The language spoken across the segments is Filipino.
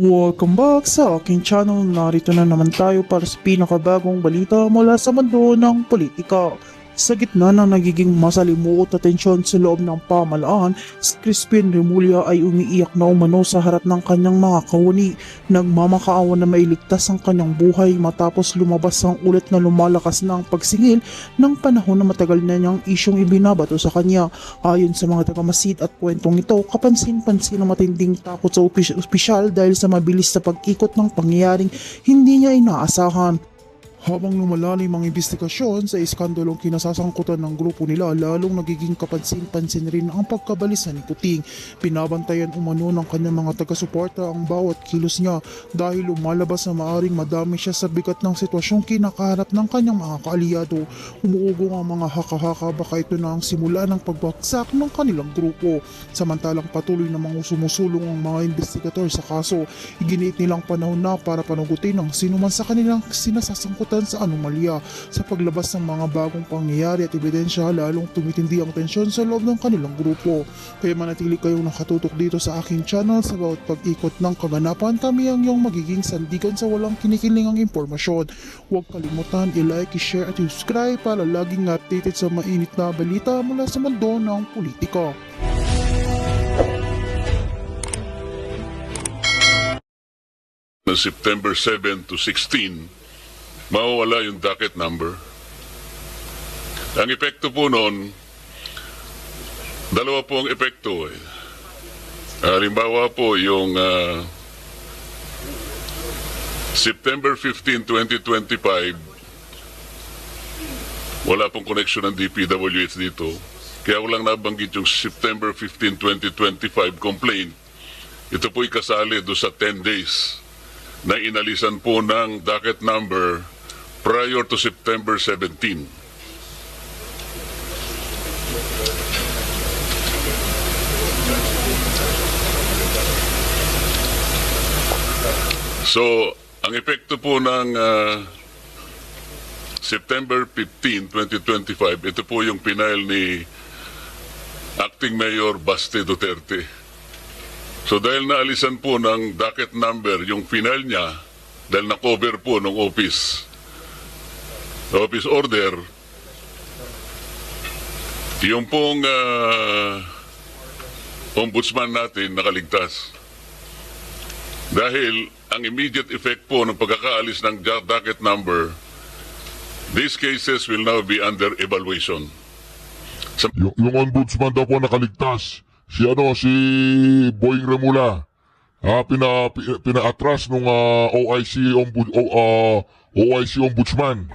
Welcome back sa aking channel. Narito na naman tayo para sa pinakabagong balita mula sa mundo ng politika. Sa gitna ng nagiging masalimuot na tensyon sa loob ng pamahalaan, si Remulla ay umiiyak na umano sa harap ng kanyang mga kawani. Nagmamakaawa na mailigtas ang kanyang buhay matapos lumabas ang ulit na lumalakas na ang pagsingil ng panahon na matagal na niyang isyong ibinabato sa kanya. Ayon sa mga tagamasid at kwentong ito, kapansin-pansin ang matinding takot sa opisyal dahil sa mabilis na pag-ikot ng pangyayaring hindi niya inaasahan. Habang lumalalim ang investigasyon sa iskandalong kinasasangkutan ng grupo nila, lalong nagiging kapansin-pansin rin ang pagkabalisa ni Kütïng. Pinabantayan umano ng kanyang mga taga-suporta ang bawat kilos niya dahil lumalabas na maaring madami siya sa bigat ng sitwasyong kinakaharap ng kanyang mga kaalyado. Umuugong ang mga haka-haka baka ito na ang simula ng pagbagsak ng kanilang grupo. Samantalang patuloy namang sumusulong ang mga investigator sa kaso, iginiit nilang panahon na para panagutin ang sinuman sa kanilang sinasasangkutan sa anomalya. Sa paglabas ng mga bagong pangyayari at ebidensya, lalong tumitindi ang tensyon sa loob ng kanilang grupo. Kaya manatili kayong nakatutok dito sa aking channel sa bawat pag-ikot ng kaganapan. Kami ang iyong magiging sandigan sa walang kinikilingang impormasyon. Huwag kalimutan i-like, i-share at i-subscribe para laging updated sa mainit na balita mula sa mundo ng politika. September 7 to 16, mawawala yung docket number. Ang epekto po noon, dalawa po ang epekto. Halimbawa po yung September 15, 2025, wala pong connection ng DPWH dito. Kaya walang nabanggit yung September 15, 2025 complaint. Ito po'y kasali do sa 10 days na inalisan po ng docket number prior to September 17. So, ang epekto po ng September 15, 2025, ito po yung pinail ni Acting Mayor Baste Duterte. So dahil naalisan po ng docket number yung final niya, dahil na-cover po ng office order, yung pong ombudsman natin nakaligtas. Dahil ang immediate effect po ng pagkakaalis ng docket number, these cases will now be under evaluation. Yung ombudsman daw po nakaligtas. Si Boying Remulla. Pina-atras nung OIC ombudsman.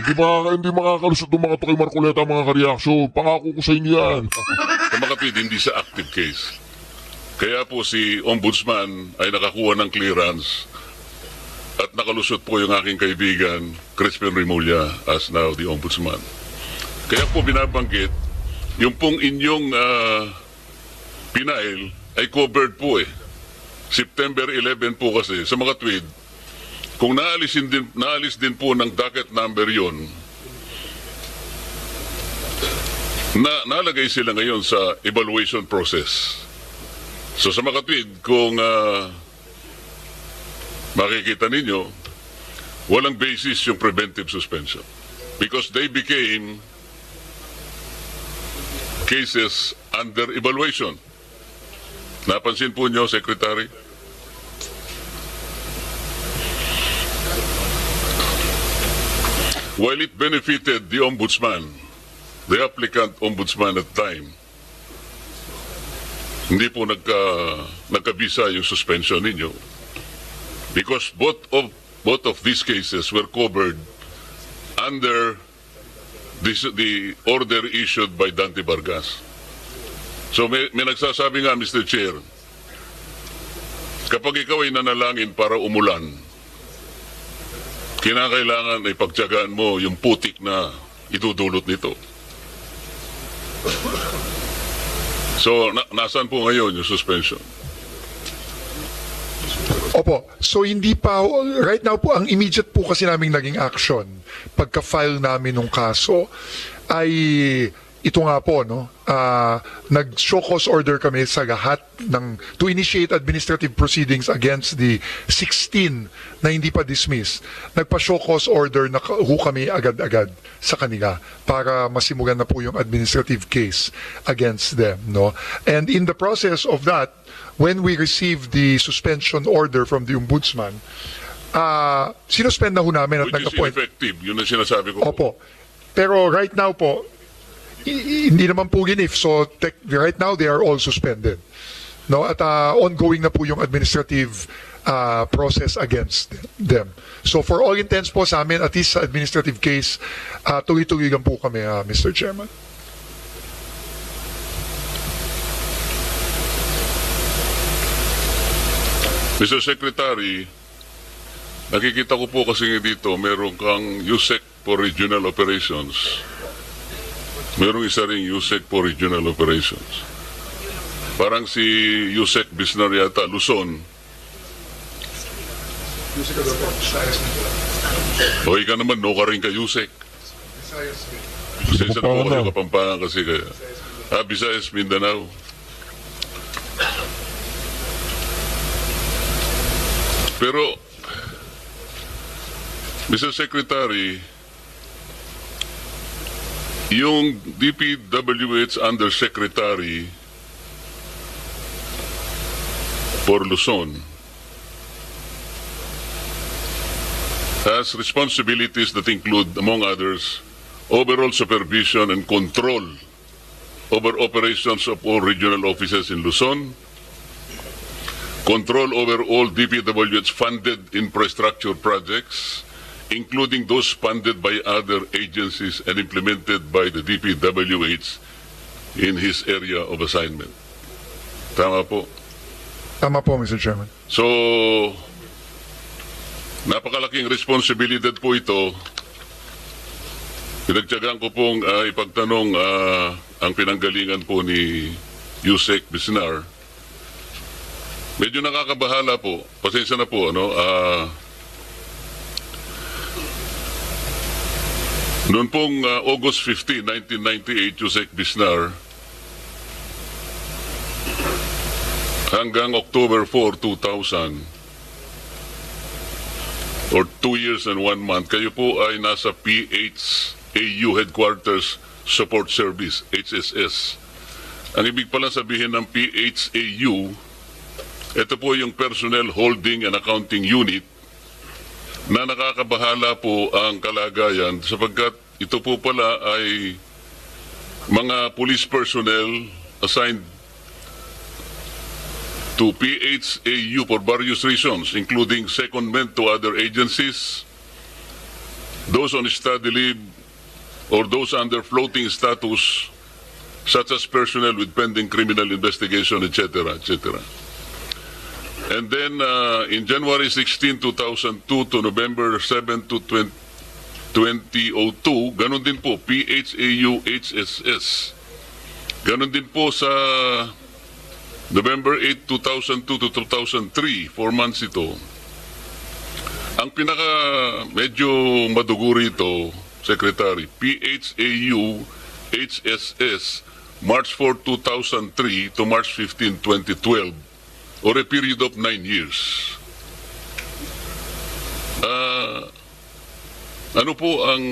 Hindi makakalusot ng mga to kay Marcoleta mga kareaksyon. Pangako ko sa inyo yan. Sa makatwid, hindi sa active case. Kaya po si ombudsman ay nakakuha ng clearance at nakalusot po yung aking kaibigan Crispin Remulla as now the ombudsman. Kaya po binabanggit, yung pong inyong pinail ay covered po September 11 po kasi sa mga tweet, kung naalis din po ng docket number yon, nalagay sila ngayon sa evaluation process. So sa mga tweet, kung makikita ninyo, walang basis yung preventive suspension because they became cases under evaluation. Napansin po nyo, Secretary? While it benefited the ombudsman, the applicant ombudsman at the time, hindi po nagkabisa yung suspension ninyo because both of these cases were covered under the order issued by Dante Vargas. So may nagsasabi nga, Mr. Chair, kapag ikaw ay nanalangin para umulan, kinakailangan ay pagtiyagaan mo yung putik na idudulot nito. So nasaan po ngayon yung suspension? Opo. So hindi pa, right now po, ang immediate po kasi naming naging action pagka-file namin ng kaso ay ito nga po, no, nag-show cause order kami sa lahat to initiate administrative proceedings against the 16 na hindi pa dismiss. Nagpa-show cause order na kami agad-agad sa kanila para masimulan na po yung administrative case against them, no. And in the process of that, when we received the suspension order from the ombudsman, sinuspend na ho namin at Which is nag-appoint. ineffective. Yun ang sinasabi ko. Opo. Pero right now po, hindi naman po ginif. So right now they are all suspended. No, at ongoing na po yung administrative process against them. So for all intents po sa amin, at least sa administrative case, tuloy-tuloy lang po kami, Mr. Chairman. Mr. Secretary, nakikita ko po kasi dito, meron kang USEC for Regional Operations. Merong isa ring USEC for Regional Operations. Parang si USEC Bisnar yata, Luzon. O ikaw naman, no ka rin ka USEC. Pasensya na po kayo, Kapampangan kasi kaya. Visayas, Mindanao. Pero, Mr. Secretary, yung DPWH Undersecretary for Luzon has responsibilities that include, among others, overall supervision and control over operations of all regional offices in Luzon, control over all DPWH funded infrastructure projects, including those funded by other agencies and implemented by the DPWH in his area of assignment. Tama po? Tama po, Mr. Chairman. So, napakalaking responsibilidad po ito. Pinagtyagaan ko pong ipagtanong ang pinanggalingan po ni Yusek Bisnar. Medyo nakakabahala po. Pasensya na po, ano? Noon pong August 15, 1998, Yusek Bisnar, hanggang October 4, 2000, or 2 years and 1 month, kayo po ay nasa PHAU Headquarters Support Service, HSS. Ang ibig pala sabihin ng PHAU, ito po yung Personnel Holding and Accounting Unit na nakakabahala po ang kalagayan sapagkat ito po pala ay mga police personnel assigned to PHAU for various reasons, including secondment to other agencies, those on study leave, or those under floating status, such as personnel with pending criminal investigation, etc., etc. And then, in January 16, 2002 to November 7 to 2002, ganun din po, PHAU HSS. Ganun din po sa November 8, 2002 to 2003, 4 months ito. Ang pinaka medyo maduguri ito, Secretary, PHAU HSS, March 4, 2003 to March 15, 2012, or a period of 9 years. Ano po ang,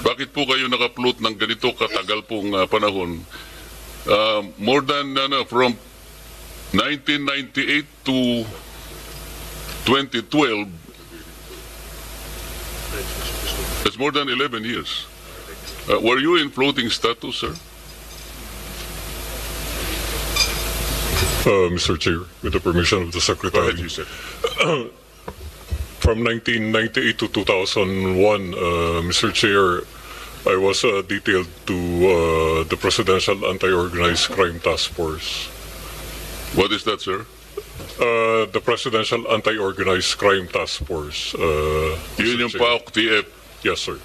bakit po kayo naka-float ng ganito katagal pong panahon? More than, from 1998 to 2012, it's more than 11 years. Were you in floating status, sir? Mr. Chair, with the permission of the Secretary. Go ahead, you said. From 1998 to 2001, Mr. Chair, I was detailed to the Presidential Anti-Organized Crime Task Force. What is that, sir? The Presidential Anti-Organized Crime Task Force. Yun yung PAOK TF. Yes, sir.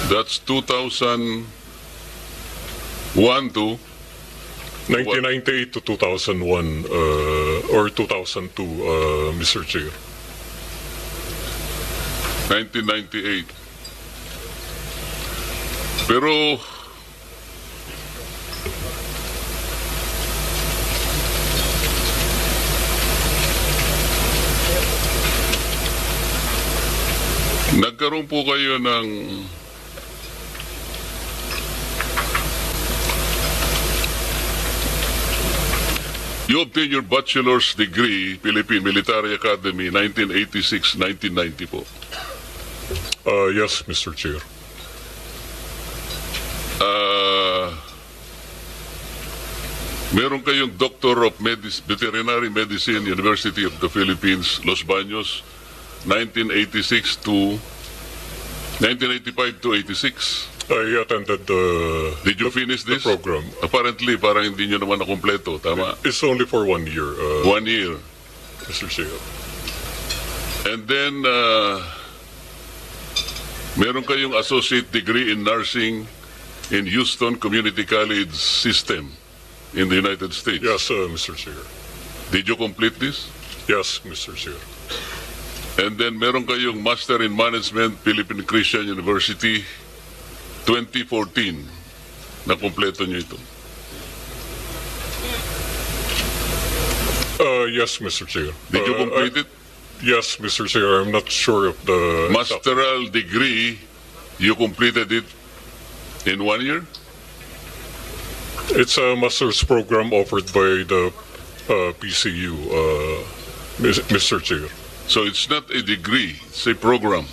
That's 2001 to 1998 to 2001, or 2002, Mr. Chair. 1998. Pero nagkaroon po kayo ng you obtained your bachelor's degree, Philippine Military Academy, 1986-1990 po. Yes, Mr. Chair. Meron kayong Doctor of Veterinary Medicine, University of the Philippines, Los Baños, 1986 to 1985 to 86. I attended Did you finish the this? program. Apparently, parang hindi nyo naman nakumpleto. Tama? It's only for 1 year, 1 year. Mr. Chair. And then, meron kayong associate degree in nursing in Houston Community College System in the United States. Yes, Mr. Chair. Did you complete this? Yes, Mr. Chair. And then, meron kayong Master in Management, Philippine Christian University, 2014. Nakompleto nyo ito. Yes, Mr. Chair. Did you complete it? Yes, Mr. Chair. I'm not sure of the Masteral degree, you completed it in 1 year? It's a master's program offered by the PCU, Mr. Chair. So it's not a degree, it's a program.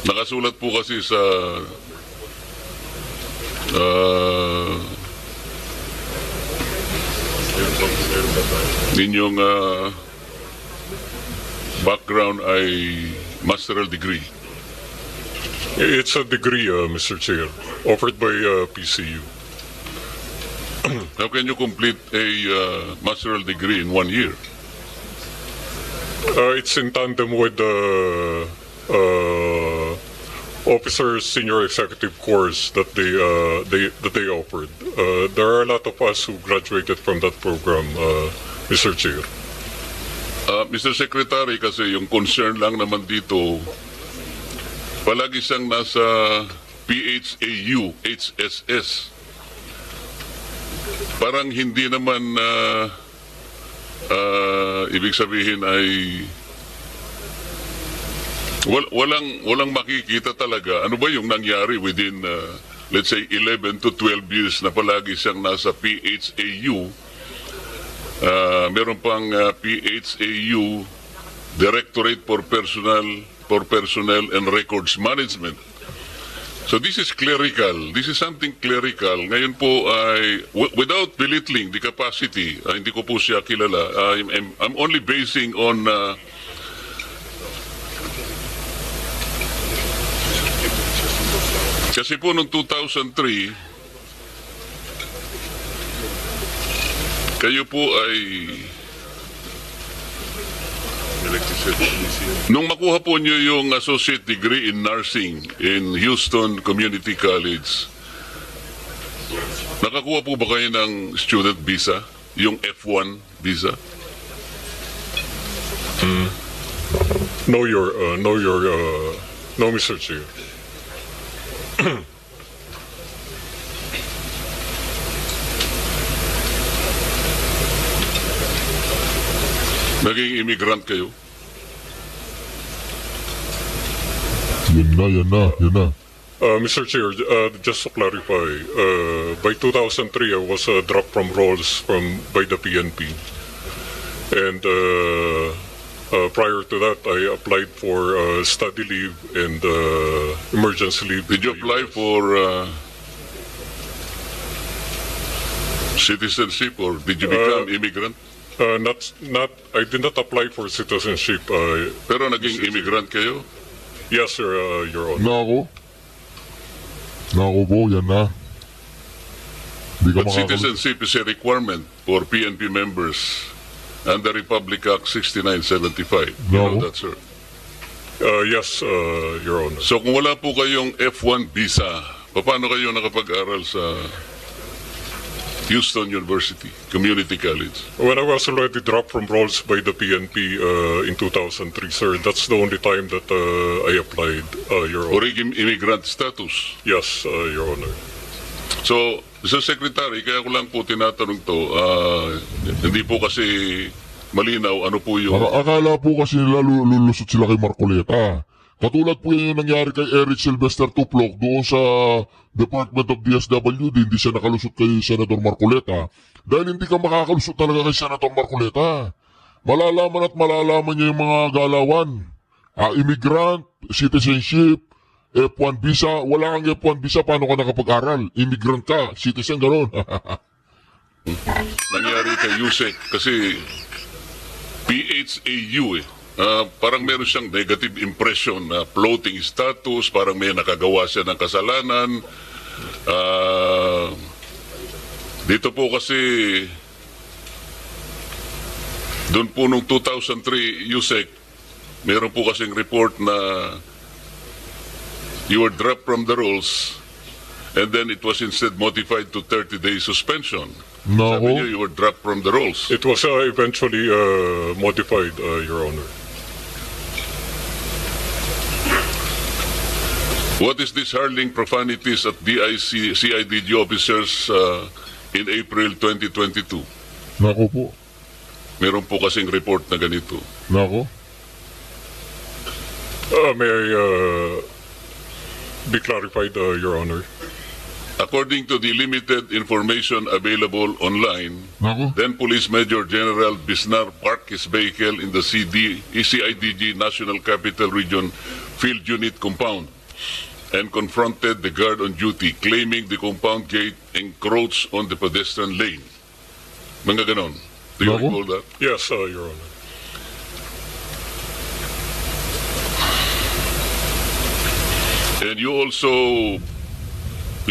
Nakasulat po kasi sa ninyong background ay masteral degree. It's a degree, Mr. Chair, offered by PCU. How can you complete a masteral degree in 1 year? It's in tandem with the officer senior executive course that they offered. There are a lot of us who graduated from that program, Mr. Chair. Mr. Secretary, kasi yung concern lang naman dito, palagi siyang nasa PHAU, HSS. Parang hindi naman ibig sabihin ay walang makikita talaga. Ano ba yung nangyari within let's say 11 to 12 years na palagi siyang nasa PHAU? Meron pang PHAU Directorate for Personnel and Records Management. So this is clerical. This is something clerical. Ngayon po ay without belittling the capacity, hindi ko po siya kilala. I'm only basing on kasi po noong 2003 kayo po ay nung makuha po nyo yung associate degree in nursing in Houston Community College, nakakuha po ba kayo ng student visa? Yung F1 visa? No, Mr. Chair. Naging immigrant kayo? Yan na. Mr. Chair, just to clarify, by 2003 I was dropped from roles by the PNP, and prior to that I applied for study leave and emergency leave. Did you apply for citizenship or did you become immigrant? Not. I did not apply for citizenship. Pero naging immigrant kayo? Yes, sir, Your Honor. Nako po, yan na. Di ka But makakalit. citizenship is a requirement for PNP members under Republic Act 6975. You know that, sir? Yes, Your Honor. So kung wala po kayong F1 visa, paano kayo nakapag-aral sa Houston University Community College. When I was already dropped from roles by the PNP in 2003, sir, that's the only time that I applied, Your Honor. Origin immigrant status. Yes, Your Honor. So, Mr. Secretary, kaya ko lang po tinatanong to, hindi po kasi malinaw ano po yung... Akala po kasi nila lulusot sila kay Marcoleta. Katulad po yung nangyari kay Eric Sylvester Tuplok doon sa Department of DSWD, hindi siya nakalusot kay Senator Marcoleta. Dahil hindi ka makakalusot talaga kay Senator Marcoleta. Malalaman at malalaman niya yung mga galawan. Immigrant, citizenship, F1 visa. Wala kang F1 visa, paano ka nakapag-aral? Immigrant ka, citizen, gano'n. Nangyari kay Yusek kasi PHAU parang meron siyang negative impression na floating status, parang may nakagawa siya ng kasalanan. Dito po kasi doon po nung 2003 Yusek, meron po kasing report na you were dropped from the rolls and then it was instead modified to 30-day suspension. No. Sabi niyo, you were dropped from the rolls. It was eventually modified, Your Honor. What is this hurling profanities at CIDG officers in April 2022? Nako po. Meron po kasing report na ganito. Nako. May I be clarified, Your Honor? According to the limited information available online, Nako. then Police Major General Bisnar parked his vehicle in the CIDG National Capital Region Field Unit compound and confronted the guard on duty, claiming the compound gate encroached on the pedestrian lane. Mga ganon. Do you Nako. recall that? Yes, Your Honor. And you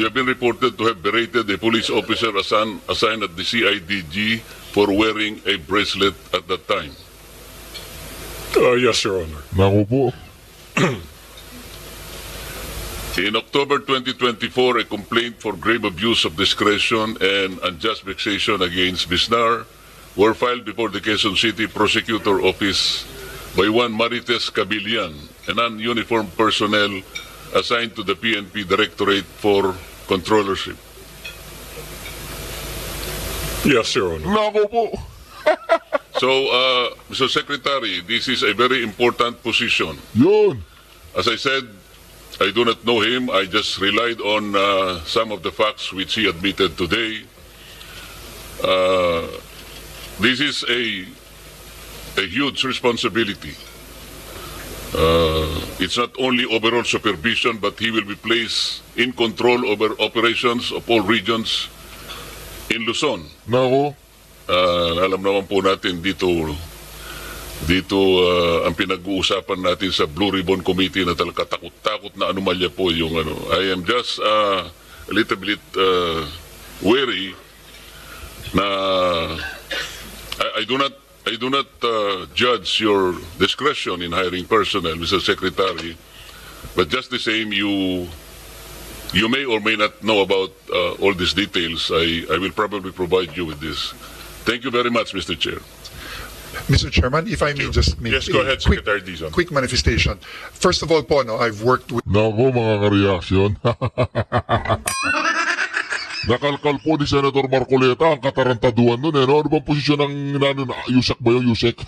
have been reported to have berated a police officer assigned at the CIDG for wearing a bracelet at that time. Yes, Your Honor. Nako po. In October 2024, a complaint for grave abuse of discretion and unjust vexation against Bisnar were filed before the Quezon City Prosecutor Office by one Marites Cabilian, a non-uniformed personnel assigned to the PNP Directorate for Controllership. Yes, Your Honor. Nako po. So, Mr. Secretary, this is a very important position. Yun. As I said, I do not know him. I just relied on some of the facts which he admitted today. This is a huge responsibility. It's not only overall supervision, but he will be placed in control over operations of all regions in Luzon. Nako. Alam naman po natin dito ang pinag-uusapan natin sa Blue Ribbon Committee na talaga takot-takot na anomalya po yung ano. I am just a little bit wary na I do not judge your discretion in hiring personnel, Mr. Secretary, but just the same you may or may not know about all these details. I will probably provide you with this. Thank you very much, Mr. Chair. Mr. Chairman, if I may just make Yes, go ahead, quick, Secretary Dizon. quick manifestation. First of all po, no, I've worked with Nako mga ka-reaction. Nakalkal po ni Senator Marcoleta ang katarantaduan nun. Ano bang posisyon ng Yusek ba yun? Yusek?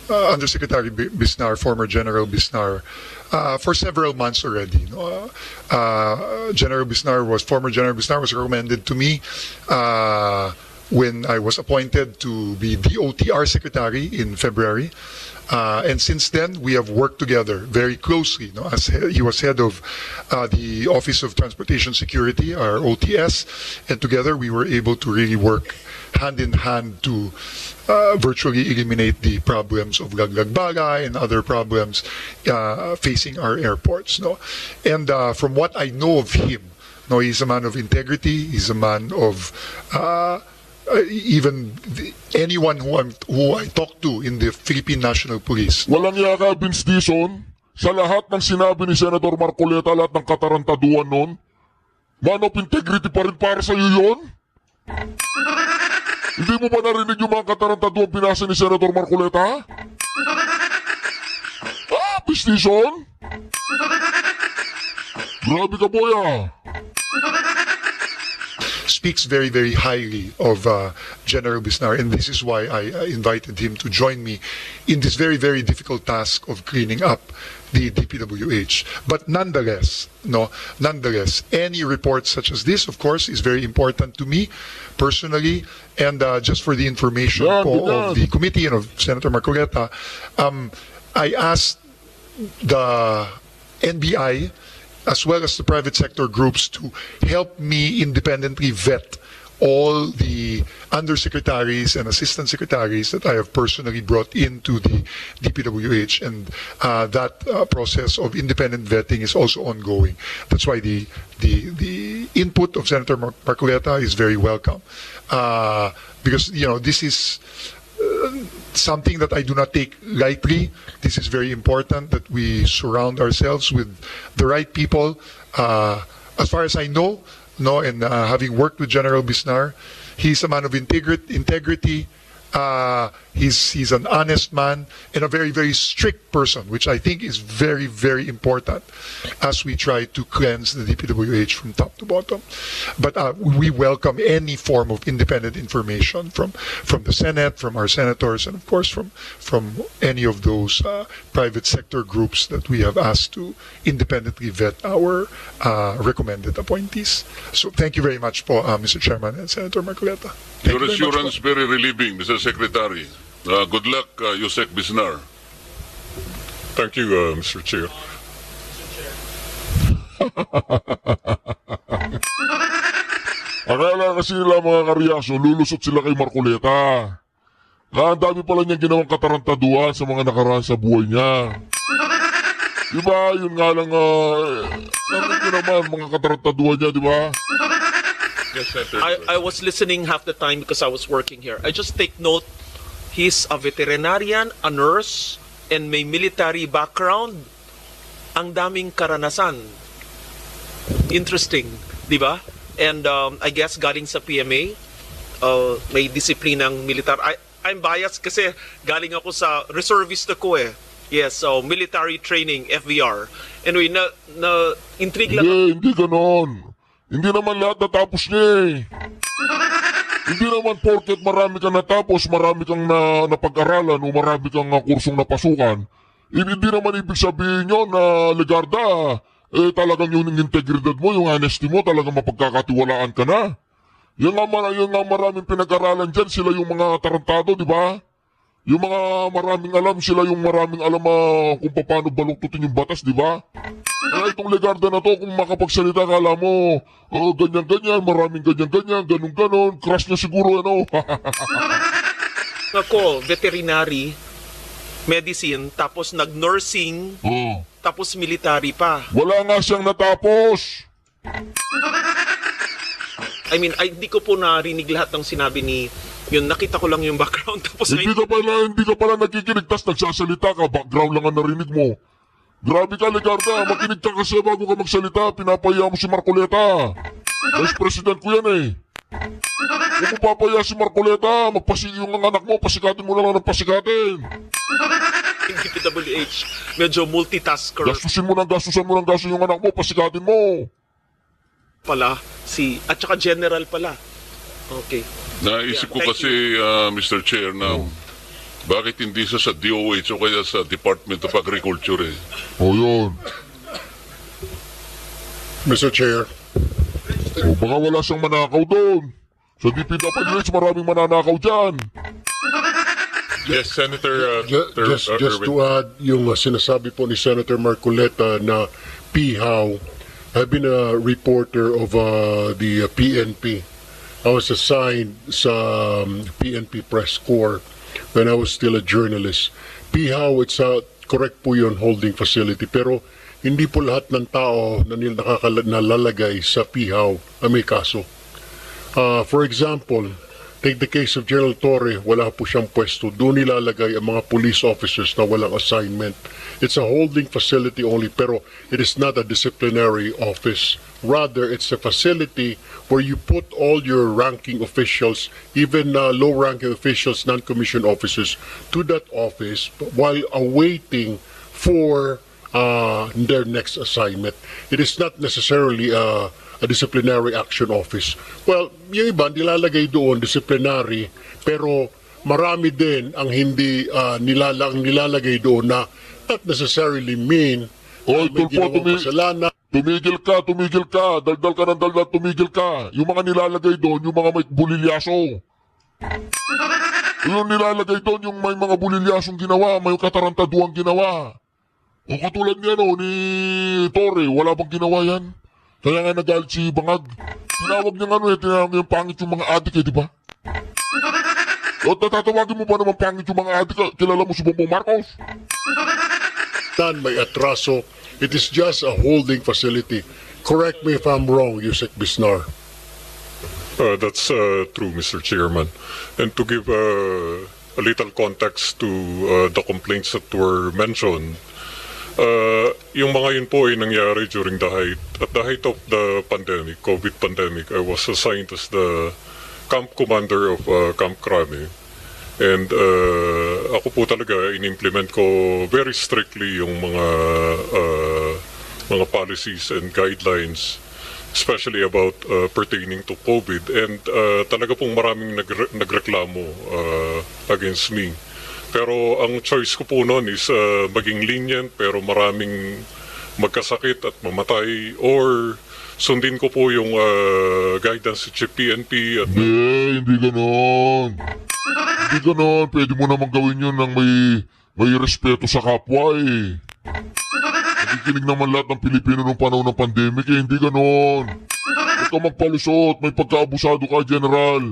Undersecretary Bisnar, former General Bisnar, for several months already. No? Former General Bisnar was recommended to me when I was appointed to be the OTR Secretary in February. And since then, we have worked together very closely. No? As he was head of the Office of Transportation Security, our OTS, and together we were able to really work hand in hand to virtually eliminate the problems of Laglagbala and other problems facing our airports. No? And from what I know of him, no, he's a man of integrity. He's a man of anyone who I talk to in the Philippine National Police. Walang yaka, Vince Dizon. Sa lahat ng sinabi ni Senator Marcoleta, lahat ng katarantaduan nun, Man of integrity pa rin para sa'yo yun? Hindi mo ba narinig yung mga katarantaduang pinasa ni Senator Marcoleta? Business-on? Grabe ka, boy, Speaks very, very highly of General Bisnar, and this is why I invited him to join me in this very, very difficult task of cleaning up the DPWH. But nonetheless, any report such as this, of course, is very important to me personally, and just for the information of the committee and of Senator Marcoleta, I asked the NBI as well as the private sector groups to help me independently vet all the undersecretaries and assistant secretaries that I have personally brought into the DPWH, and that process of independent vetting is also ongoing. That's why the input of Senator Marcoleta is very welcome, because this is something that I do not take lightly. This is very important that we surround ourselves with the right people. As far as I know, and having worked with General Bisnar, he's a man of integrity. He's an honest man and a very, very strict person, which I think is very, very important as we try to cleanse the DPWH from top to bottom. But we welcome any form of independent information from the Senate, from our senators, and of course from any of those private sector groups that we have asked to independently vet our recommended appointees. So thank you very much, Mr. Chairman and Senator Marcoleta. Thank Your you very much, assurance very relieving, Mr. Secretary. Good luck, Yusek Bisnar. Thank you, Mr. Chair. Akala kasi nila mga karyaso, lulusot sila kay Marcoleta. Ang dami pala niyang ginawang katarantaduan sa mga nakaraan sa buhay niya. Diba? Yun nga lang, narinig naman mga katarantaduan niya, diba? Yes, Senator. I was listening half the time because I was working here. I just take note, he's a veterinarian, a nurse, and may military background. Ang daming karanasan. Interesting, di ba? And I guess galing sa PMA, may disiplinang militar. I'm biased kasi galing ako sa reservist ako eh. Yes, so military training, FVR. Anyway, intrigue lang. Hindi ganon. Hindi naman lahat natapos niya eh. Hindi naman porket marami kang natapos, marami kang napag-aralan o marami kang kursong napasukan. Hindi naman ibig sabihin yun na Legarda, talagang yung integridad mo, yung honesty mo, talagang mapagkakatiwalaan ka na. Yung nga maraming pinag-aralan dyan, sila yung mga tarantado, di ba? Yung mga maraming alam, sila yung maraming alam kung paano baluktutin yung batas, di ba? Kaya itong Legarda na to, kung makapagsalita ka, alam mo, ganyan-ganyan, maraming ganyan-ganyan, ganun-ganon, crush niya siguro, ano? Ako, veterinary, medicine, tapos nag-nursing, tapos military pa. Wala nga siyang natapos. I mean, hindi ko po narinig lahat ng sinabi ni yun, nakita ko lang yung background tapos Hindi ka pala nakikinig, tas nagsasalita ka, background lang ang narinig mo. Grabe ka, Legarda, makinig ka kasi bago ka magsalita, pinapahiya mo si Marcoleta. Vice President ko yan eh. Kung mo papahiya si Marcoleta, yung anak mo, pasikatin mo lang ng pasikatin. DPWH, medyo multitasker Gastusin mo ng gastusin yung anak mo, pasikatin mo. pala, at saka general pala. Okay. Naisip ko thank kasi, Mr. Chair, na bakit hindi sa DOH o kaya sa Department of Agriculture eh. Yun. Mr. Chair, Baka wala siyang manakaw doon. Sa DPWH, maraming mananakaw dyan. Yes, Senator. just to add yung sinasabi po ni Senator Marcoleta na pihaw, I've been a reporter of the PNP. I was assigned sa PNP Press Corps when I was still a journalist. Pihaw, it's correct po yun, holding facility. Pero hindi po lahat ng tao na nalalagay sa pihaw ay may kaso. For example, Take the case of General Torre, wala po siyang pwesto. Doon nilalagay ang mga police officers na walang assignment. It's a holding facility only, pero it is not a disciplinary office. Rather, it's a facility where you put all your ranking officials, even low-ranking officials, non-commissioned officers, to that office while awaiting for their next assignment. It is not necessarily a disciplinary action office. Well, yung iba nilalagay doon disciplinary, pero marami din ang hindi nilalagay doon na not necessarily mean Oy, may tulpo, ginawang kasalanan. tumigil ka, daldal ka ng daldal, tumigil ka. Yung mga nilalagay doon, yung mga may bulilyaso. Yung nilalagay doon, yung may mga bulilyasong ginawa, may katarantaduang ginawa. O katulad niya ni Torre, wala bang ginawa yan? Kaya nga nagalit si Bangag. Tinawag niya tinawag niya yung pangit yung mga adik di ba? O tatawagin mo ba naman pangit yung mga adik? Kilala mo si Bongbong Marcos? May atraso. It is just a holding facility. Correct me if I'm wrong, Yusek Bisnar. That's true, Mr. Chairman. And to give a little context to the complaints that were mentioned, yung mga yun po ay nangyari during at the height of the pandemic, COVID pandemic. I was assigned as the camp commander of Camp Crame. And ako po talaga in-implement ko very strictly yung mga policies and guidelines, especially about pertaining to COVID. And talaga pong maraming nagreklamo against me. Pero ang choice ko po noon is maging lenient pero maraming magkasakit at mamatay, or sundin ko po yung guidance sa PNP at Hindi ganon. Hindi ganon. Pwede mo naman gawin yun ng may respeto sa kapwa Nakikinig naman lahat ng Pilipino nung panahon ng pandemic Hindi ganon. Huwag ka magpalusot. May pagkaabusado ka, General.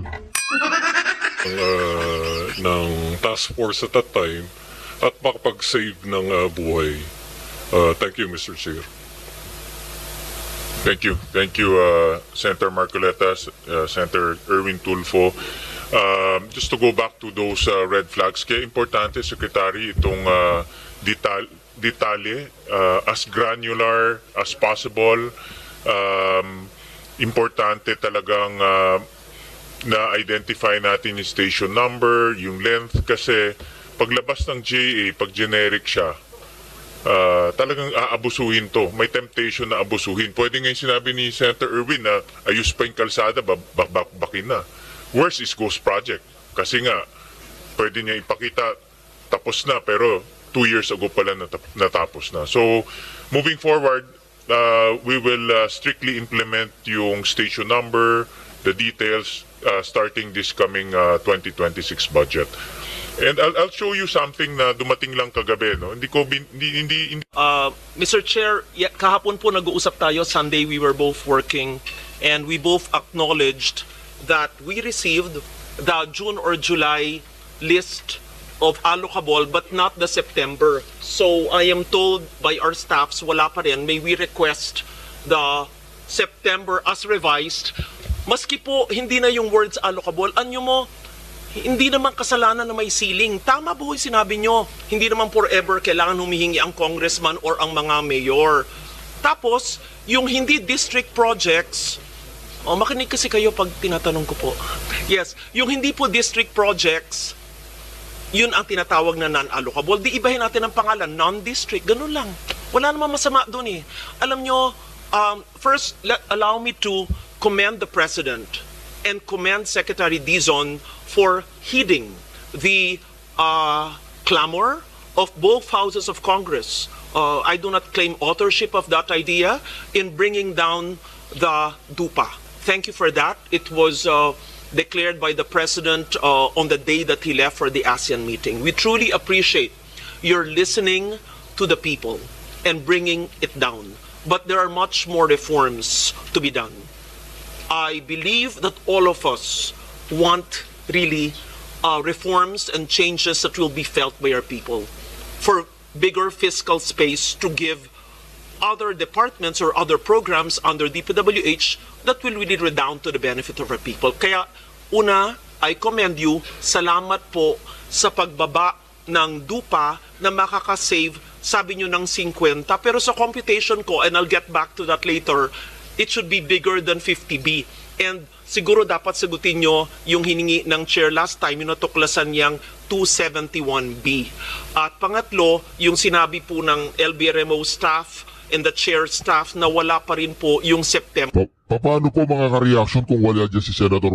ng task force at that time at makapag-save ng buhay. Thank you, Mr. Chair. Thank you, Senator Marcoleta, Senator Erwin Tulfo. Just to go back to those red flags, kaya importante, Secretary, itong detalye, as granular as possible. Importante talagang na-identify natin yung station number, yung length, kasi paglabas ng GA, pag generic siya, talagang aabusuhin to. May temptation na abusuhin. Pwede nga yung sinabi ni Senator Erwin na ayos pa yung kalsada, bakin na. Worse is ghost project. Kasi nga, pwede niya ipakita, tapos na, pero 2 years ago pala natapos na. So, moving forward, we will strictly implement yung station number, the details, starting this coming 2026 budget. And I'll show you something na dumating lang kagabi, no? Hindi. Mr. Chair, kahapon po nag-uusap tayo. Sunday we were both working and we both acknowledged that we received the June or July list of allocable but not the September. So I am told by our staffs wala pa rin. May we request the September as revised. Maski po hindi na yung words allocable, anyo mo, hindi naman kasalanan na may ceiling. Tama po yung sinabi nyo. Hindi naman forever kailangan humihingi ang congressman or ang mga mayor. Tapos, yung hindi district projects, makinig kasi kayo pag tinatanong ko po. Yes, yung hindi po district projects, yun ang tinatawag na non-allocable. Di ibahin natin ang pangalan, non-district, ganun lang. Wala naman masama dun Alam nyo, first, allow me to commend the President and commend Secretary Dizon for heeding the clamor of both houses of Congress. I do not claim authorship of that idea in bringing down the DUPA. Thank you for that. It was declared by the President on the day that he left for the ASEAN meeting. We truly appreciate your listening to the people and bringing it down. But there are much more reforms to be done. I believe that all of us want really reforms and changes that will be felt by our people for bigger fiscal space to give other departments or other programs under DPWH that will really redound to the benefit of our people. Kaya una, I commend you. Salamat po sa pagbaba ng dupa na makakasave, sabi nyo, ng 50. Pero sa computation ko, and I'll get back to that later, it should be bigger than 50B. And siguro dapat sagutin nyo yung hiningi ng chair last time, yung natuklasan niyang 271B. At pangatlo, yung sinabi po ng LBRMO staff and the chair staff na wala pa rin po yung September. Paano po mga ka-reaction kung wala dyan si Senator